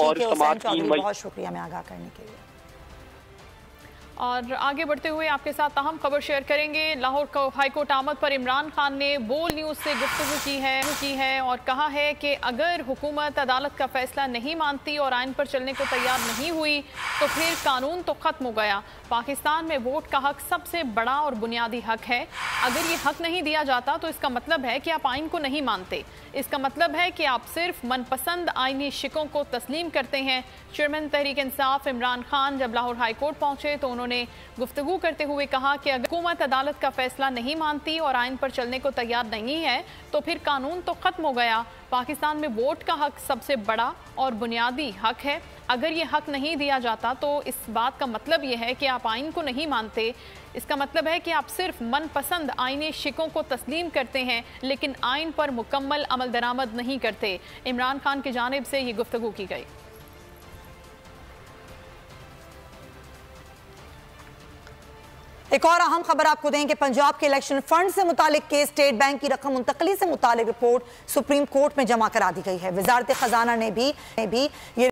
और समाज की बहुत शुक्रिया मैं आगाह करने के लिए। और आगे बढ़ते हुए आपके साथ अहम खबर शेयर करेंगे। लाहौर हाईकोर्ट आमद पर इमरान खान ने बोल न्यूज़ से गुफ्तगू की है और कहा है कि अगर हुकूमत अदालत का फैसला नहीं मानती और आइन पर चलने को तैयार नहीं हुई तो फिर कानून तो ख़त्म हो गया। पाकिस्तान में वोट का हक सबसे बड़ा और बुनियादी हक है। अगर ये हक नहीं दिया जाता तो इसका मतलब है कि आप आइन को नहीं मानते। इसका मतलब है कि आप सिर्फ मनपसंद आइनी शिकों को तस्लीम करते हैं। चेयरमैन तहरीक इंसाफ इमरान खान जब लाहौर हाईकोर्ट पहुंचे तो उन्होंने गुफ्तगू करते हुए कहा कि अगर हुकूमत अदालत का फैसला नहीं मानती और आइन पर चलने को तैयार नहीं है तो फिर कानून तो ख़त्म हो गया। पाकिस्तान में वोट का हक सबसे बड़ा और बुनियादी हक है। अगर ये हक नहीं दिया जाता तो इस बात का मतलब ये है कि आप आइन को नहीं मानते। इसका मतलब है कि आप सिर्फ मनपसंद आइनी शिकों को तस्लीम करते हैं लेकिन आइन पर मुकम्मल अमल दरामद नहीं करते। इमरान खान की जानिब से ये गुफ्तगू की गई। एक और अहम खबर आपको दें कि पंजाब के इलेक्शन फंड से मुतालिक केस स्टेट बैंक की रकम मुंतकली से मुतालिक रिपोर्ट सुप्रीम कोर्ट में जमा करा दी गई है। वजारत खजाना ने भी ये